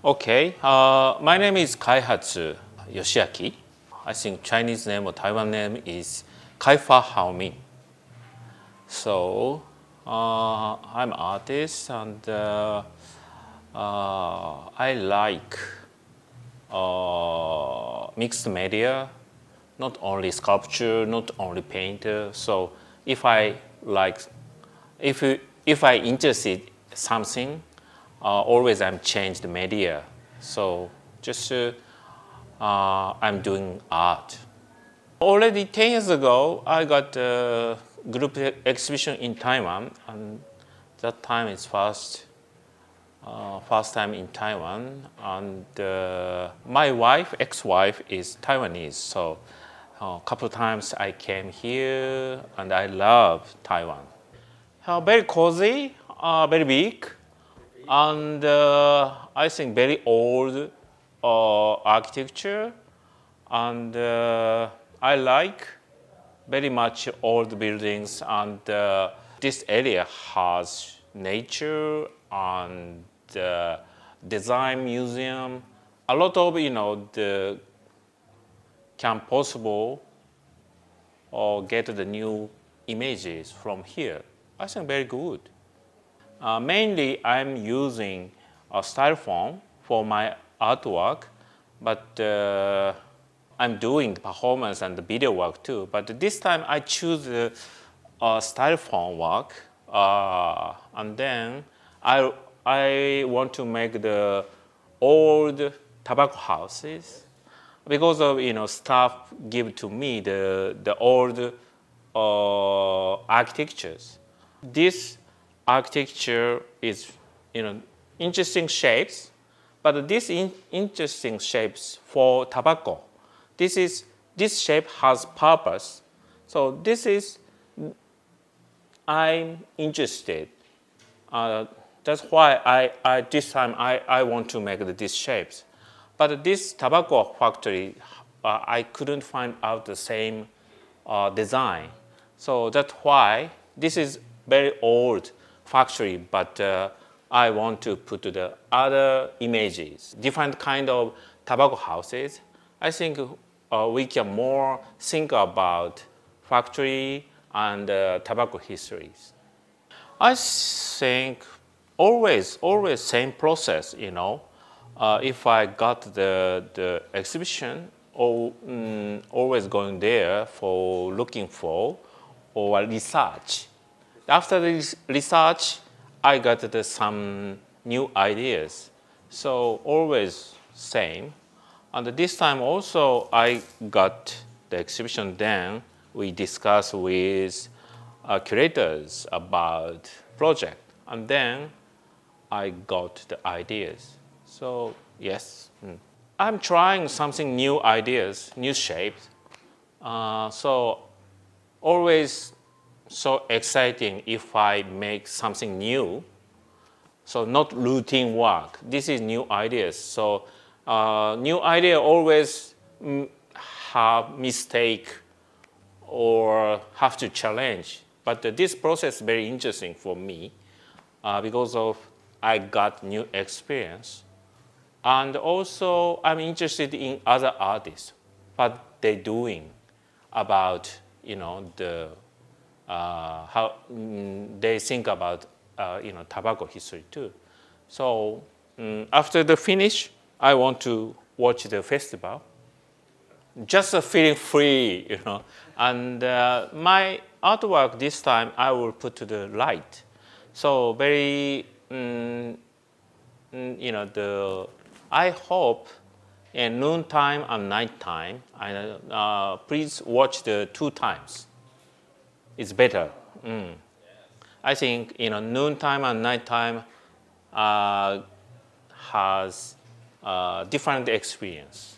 Okay, my name is Kaihatsu Yoshiaki. I think Chinese name or Taiwan name is开发好明. So I'm an artist and I like mixed media, not only sculpture, not only painter. So if I interested something, always I'm change the media. So just I'm doing art. Already 10 years ago, I got a group exhibition in Taiwan, and that time is first time in Taiwan. And my wife, ex-wife, is Taiwanese, so a couple of times I came here, and I love Taiwan. Very cozy, very big, and I think very old architecture, and I like very much old buildings, and this area has nature and design museum. A lot of the can possible or get the new images from here. I think very good. Mainly, I'm using a Styrofoam for my artwork, but I'm doing performance and the video work too. But this time I choose the Styrofoam work, and then I want to make the old tobacco houses because of staff give to me the old architectures. This architecture is interesting shapes, but this interesting shapes for tobacco. This shape has purpose. So I'm interested. That's why this time I want to make these shapes. But this tobacco factory, I couldn't find out the same design. So that's why this is very old factory, but I want to put the other images, different kind of tobacco houses. I think we can more think about factory and tobacco histories. I think always same process. If I got the exhibition, always going there for looking for or research. After the research, I got some new ideas. So always same. And this time also I got the exhibition. Then we discussed with curators about project, and then I got the ideas. So yes, I'm trying something new ideas, new shapes. So always so exciting if I make something new. So not routine work. This is new ideas. So new idea always have mistake or have to challenge. But this process is very interesting for me because of I got new experience. And also I'm interested in other artists, what they're doing about how they think about tobacco history too. So after the finish, I want to watch the festival. Just feeling free, And my artwork this time I will put to the light. So very, I hope in noontime and nighttime. Please watch the 2 times. It's better. I think noontime and nighttime has different experience.